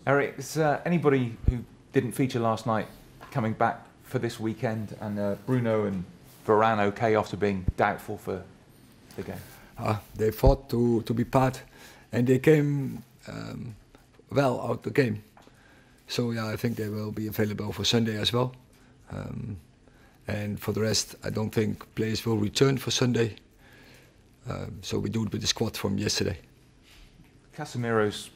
Eric, is anybody who didn't feature last night coming back for this weekend? And Bruno and Varane okay after being doubtful for the game? They fought to be part, and they came well out the game. So yeah, I think they will be available for Sunday as well. And for the rest, I don't think players will return for Sunday. So we do it with the squad from yesterday. Casemiro's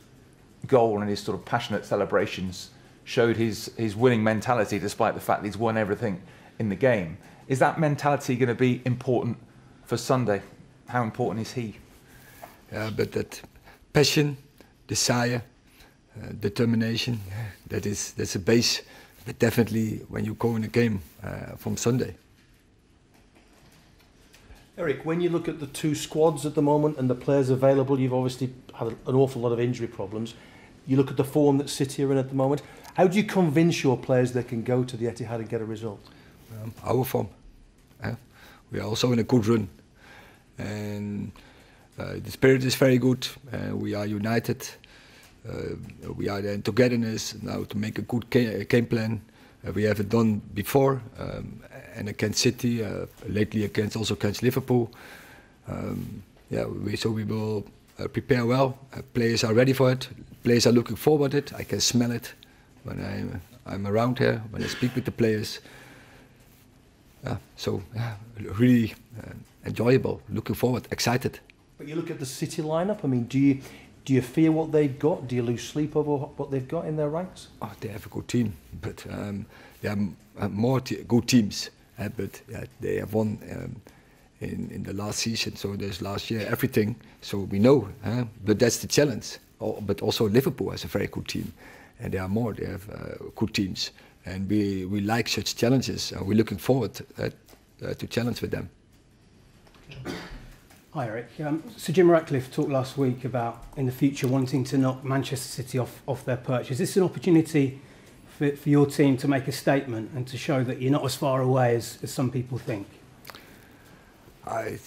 goal and his sort of passionate celebrations showed his winning mentality despite the fact that he's won everything in the game. Is that mentality going to be important for Sunday? How important is he? Yeah, but that passion, desire, determination, that's a base. But definitely when you go in a game from Sunday. Eric, when you look at the two squads at the moment and the players available, you've obviously had an awful lot of injury problems. You look at the form that City are in at the moment. How do you convince your players they can go to the Etihad and get a result? Our form. We are also in a good run. And the spirit is very good. We are united. We are in togetherness now to make a good game plan. We have it done before, and against City, lately also against Liverpool. So we will prepare well. Players are ready for it. Players are looking forward to it. I can smell it when I'm around here, when I speak with the players. Really enjoyable, looking forward, excited. But you look at the City lineup, I mean, do you fear what they've got? Do you lose sleep over what they've got in their ranks? Oh, they have a good team, but there are more good teams. But they have won in the last season, so there's last year everything. So we know, but that's the challenge. But also Liverpool has a very good team, and there are more. They have good teams, and we like such challenges, and we're looking forward to challenge with them. Hi Eric. Sir Jim Ratcliffe talked last week about in the future wanting to knock Manchester City off their perch. Is this an opportunity for your team to make a statement and to show that you're not as far away as some people think? I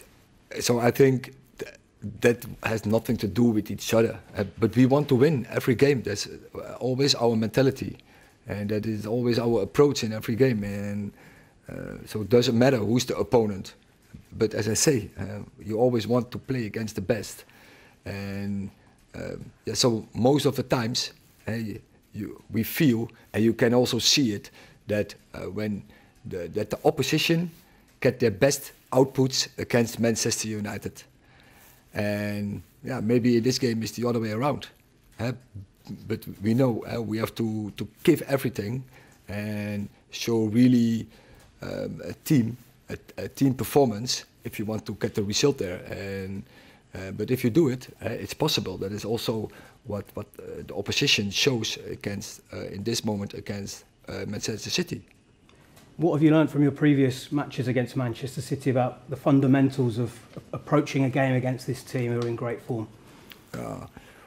think that has nothing to do with each other. But we want to win every game. That's always our mentality, and that is always our approach in every game. And so it doesn't matter who's the opponent. But as I say, you always want to play against the best. And so most of the times, we feel, and you can also see it, that when the opposition get their best outputs against Manchester United. And maybe this game is the other way around. But we know we have to give everything and show really a team performance if you want to get the result there. And but if you do it, it's possible. That is also what the opposition shows against in this moment against Manchester City. What have you learned from your previous matches against Manchester City about the fundamentals of approaching a game against this team who are in great form?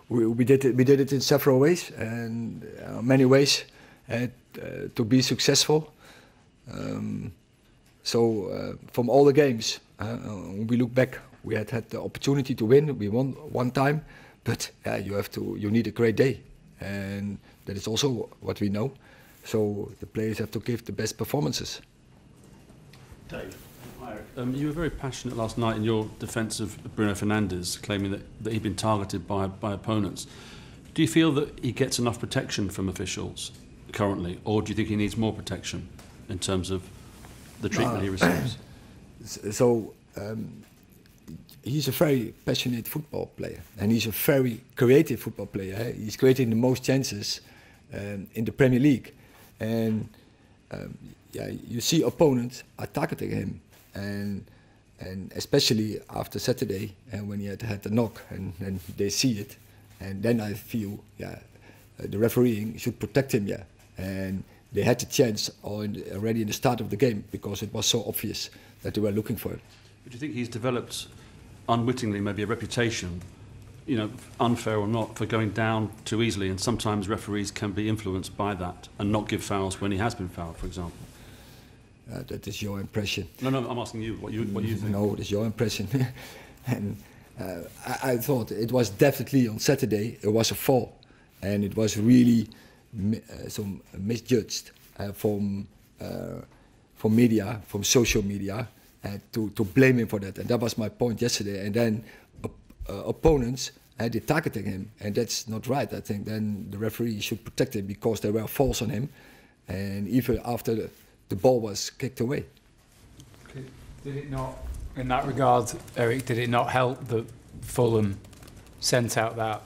We did it in several ways, and many ways to be successful. From all the games, when we look back, we had the opportunity to win. We won one time, but you need a great day, and that is also what we know. So the players have to give the best performances. Dave. You were very passionate last night in your defence of Bruno Fernandes, claiming that he'd been targeted by opponents. Do you feel that he gets enough protection from officials currently, or do you think he needs more protection in terms of the treatment he receives? He's a very passionate football player, and he's a very creative football player. He's creating the most chances in the Premier League. And you see opponents are targeting him, and especially after Saturday, and when he had the knock, and they see it, and then I feel the refereeing should protect him, and they had the chance already in the start of the game because it was so obvious that they were looking for it. But do you think he's developed unwittingly maybe a reputation, unfair or not, for going down too easily, and sometimes referees can be influenced by that and not give fouls when he has been fouled, for example? That is your impression. No, I'm asking you what you think. No, it's your impression. And I thought it was definitely on Saturday, it was a foul. and it was really misjudged from media, from social media, to blame him for that. And that was my point yesterday. And then opponents they targeting him, and that's not right. I think then the referee should protect him because they were false on him, and even after the ball was kicked away. Did it not, in that regard, Eric, did it not help that Fulham sent out that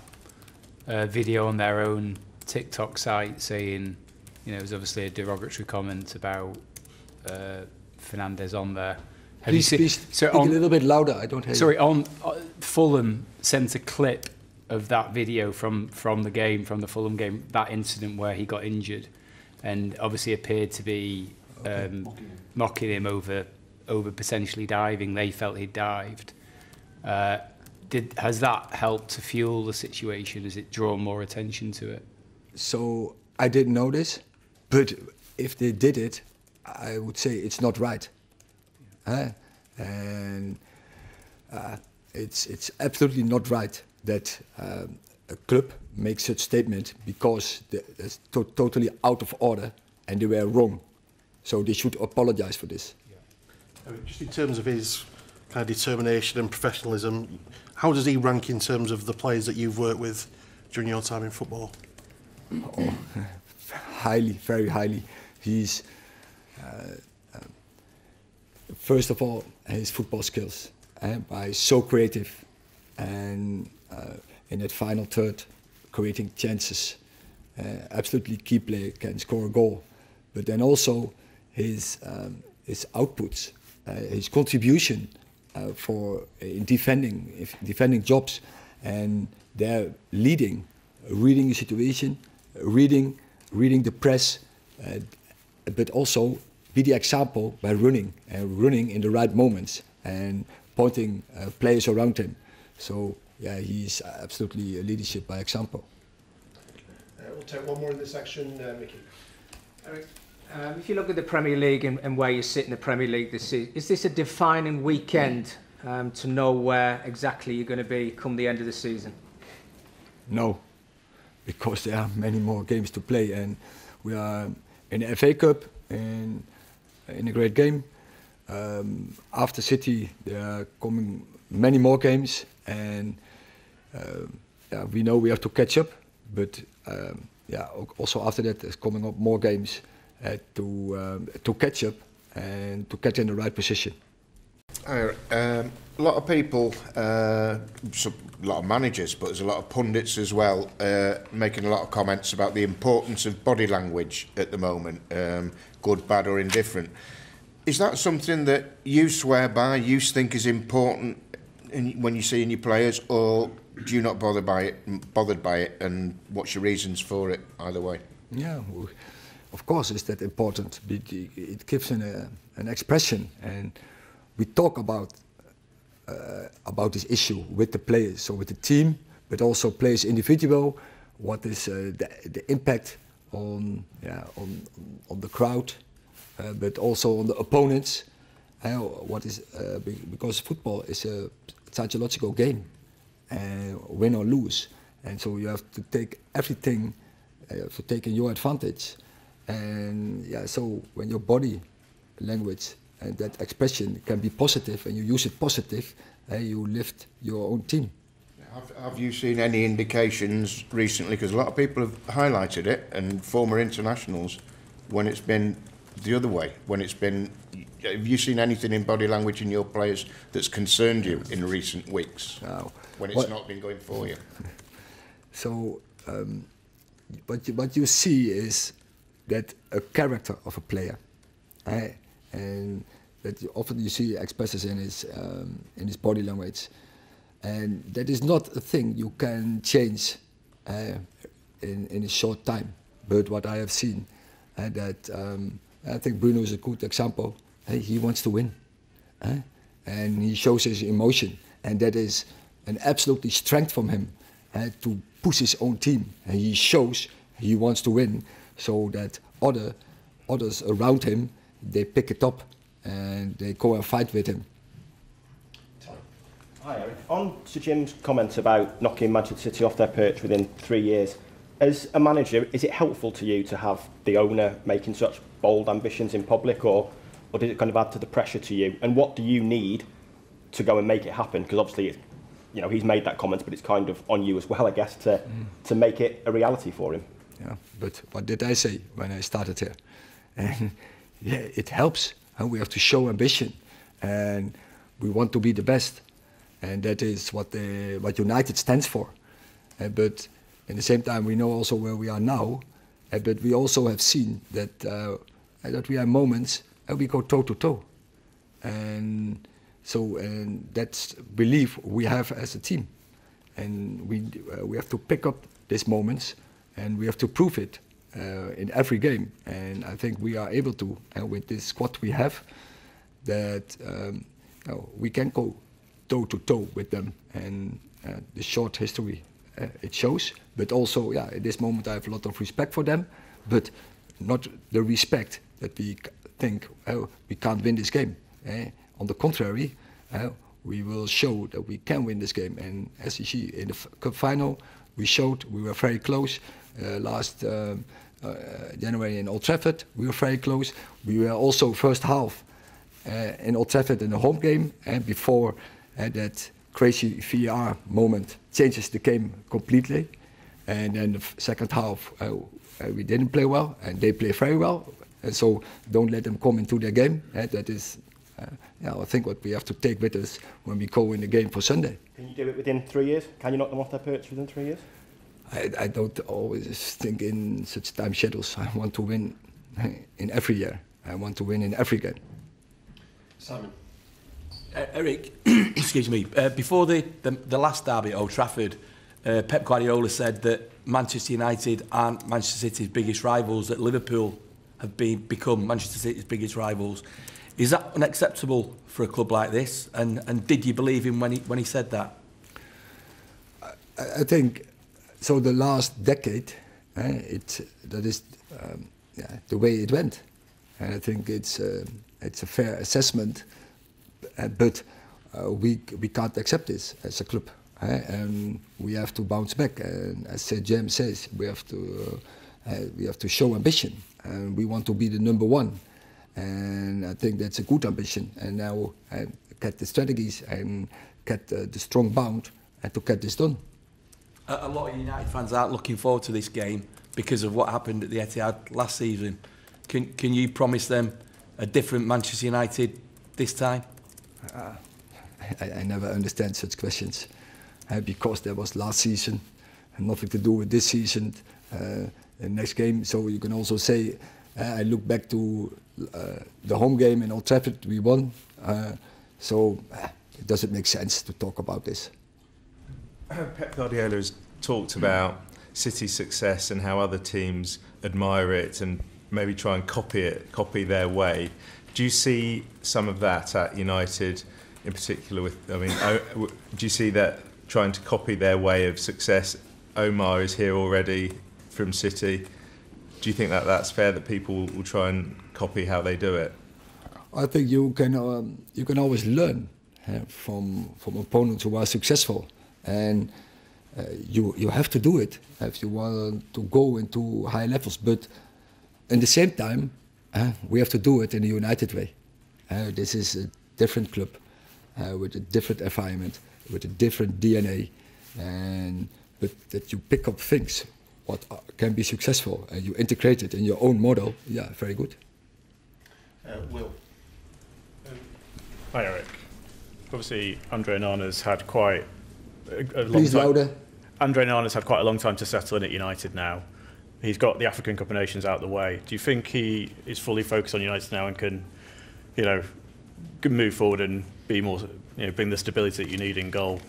video on their own TikTok site saying, you know, it was obviously a derogatory comment about Fernandes on there? Have you seen? Please speak a little bit louder. I don't hear you. Sorry, Fulham sent a clip of that video from the game, from the Fulham game, that incident where he got injured, and obviously appeared to be mocking him over potentially diving. They felt he'd dived. Has that helped to fuel the situation? Has it drawn more attention to it? So I didn't know this, but if they did it, I would say it's not right. And it's absolutely not right that a club makes such statement because it's totally out of order and they were wrong. So they should apologize for this. Yeah. Just in terms of his kind of determination and professionalism, how does he rank in terms of the players that you've worked with during your time in football? Oh, highly, very highly. He's first of all, his football skills. By so creative, and in that final third, creating chances. Absolutely key player, can score a goal. But then also his outputs, his contribution in defending jobs, and they're reading the situation, reading the press, but also be the example by running in the right moments and pointing players around him. So yeah, he's absolutely a leadership by example. We'll take one more in this section, Mickey. Eric, if you look at the Premier League and where you sit in the Premier League this season, is this a defining weekend to know where exactly you're going to be come the end of the season? No, because there are many more games to play, and we are in the FA Cup and in a great game. After City, there are coming many more games, and yeah, we know we have to catch up. But yeah, also after that, there's coming up more games to catch up and to get in the right position. A lot of people, a lot of managers, but there's a lot of pundits as well, making a lot of comments about the importance of body language at the moment, good, bad or indifferent. Is that something that you swear by, you think is important when you see in your players, or do you not bothered by it, and what's your reasons for it either way? Yeah, well, of course it's that important. It gives an expression, and we talk about this issue with the players, so with the team, but also players individual. What is the impact on the crowd, but also on the opponents? What is because football is a psychological game, win or lose, and so you have to take everything for taking your advantage. And yeah, so when your body language and that expression can be positive, and you use it positive, you lift your own team. Have you seen any indications recently, because a lot of people have highlighted it, and former internationals, when it's been the other way, have you seen anything in body language in your players that's concerned you in recent weeks, when it's not been going for you? So what you see is that a character of a player, and that often you see expresses in his body language, and that is not a thing you can change in a short time. But what I have seen, that I think Bruno is a good example. He wants to win, and he shows his emotion, and that is an absolutely strength from him to push his own team. And he shows he wants to win, so that others around him, they pick it up and they go and fight with him. Hi Eric. On Sir Jim's comment about knocking Manchester City off their perch within 3 years, As a manager, is it helpful to you to have the owner making such bold ambitions in public, or does it kind of add to the pressure to you? And what do you need to go and make it happen? Because obviously, it's, you know, he's made that comment, but it's kind of on you as well, I guess, to make it a reality for him. Yeah, but what did I say when I started here? And yeah, it helps. And we have to show ambition, and we want to be the best, and that is what United stands for. But at the same time, we know also where we are now. But we also have seen that we have moments and we go toe to toe, and so that's belief we have as a team, and we have to pick up these moments, and we have to prove it in every game. And I think we are able to, with this squad we have, that we can go toe to toe with them, and the short history it shows. But also, yeah, at this moment I have a lot of respect for them, but not the respect that we think we can't win this game. On the contrary, we will show that we can win this game. And as you see in the cup final, we showed we were very close. Last January in Old Trafford, we were very close. We were also first half in Old Trafford in the home game, and before that crazy VAR moment changes the game completely. And then the second half, we didn't play well, and they play very well. And so don't let them come into their game. That is, I think, what we have to take with us when we go in the game for Sunday. Can you do it within 3 years? Can you knock them off their perch within 3 years? I don't always think in such time schedules. I want to win in every year. I want to win in every game. Simon. Eric, excuse me. Before the last derby at Old Trafford, Pep Guardiola said that Manchester United aren't Manchester City's biggest rivals, that Liverpool have become Manchester City's biggest rivals. Is that unacceptable for a club like this? And did you believe him when he said that? I think so. The last decade, that is the way it went, and I think it's a fair assessment. But we can't accept this as a club, and we have to bounce back. And as James says, we have to show ambition, and we want to be the number one. And I think that's a good ambition. And now get the strategies and get the strong bound and to get this done. A lot of United fans aren't looking forward to this game because of what happened at the Etihad last season. Can you promise them a different Manchester United this time? I never understand such questions, because there was last season and nothing to do with this season, the next game. So you can also say, I look back to the home game in Old Trafford, we won. So it doesn't make sense to talk about this. Pep Guardiola has talked about City's success and how other teams admire it and maybe try and copy their way. Do you see some of that at United in particular? Do you see that trying to copy their way of success? Omar is here already from City. Do you think that that's fair, that people will try and copy how they do it? I think you can always learn from opponents who are successful, and you have to do it if you want to go into high levels. But at the same time, we have to do it in a United way. This is a different club with a different environment, with a different DNA, but that you pick up things what can be successful and you integrate it in your own model. Yeah, very good. Will. Hi, Eric. Obviously, Andre Onana's had quite a long Please time. louder. Andre Onana's had quite a long time to settle in at United now. He's got the African Cup of Nations out of the way. Do you think he is fully focused on United now and can move forward and be more, bring the stability that you need in goal?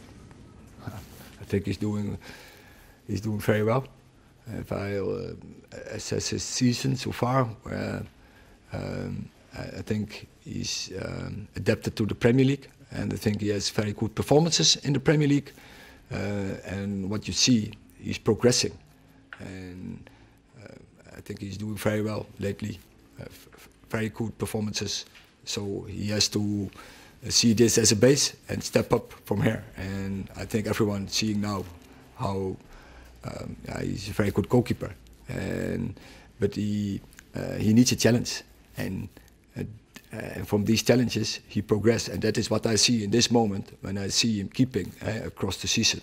I think he's doing very well. If I assess his season so far, I think he's adapted to the Premier League, and I think he has very good performances in the Premier League. And what you see, he's progressing, and I think he's doing very well lately. Very good performances. So he has to see this as a base and step up from here. And I think everyone's seeing now how he's a very good goalkeeper, but he needs a challenge, and from these challenges he progressed, and that is what I see in this moment when I see him keeping across the season.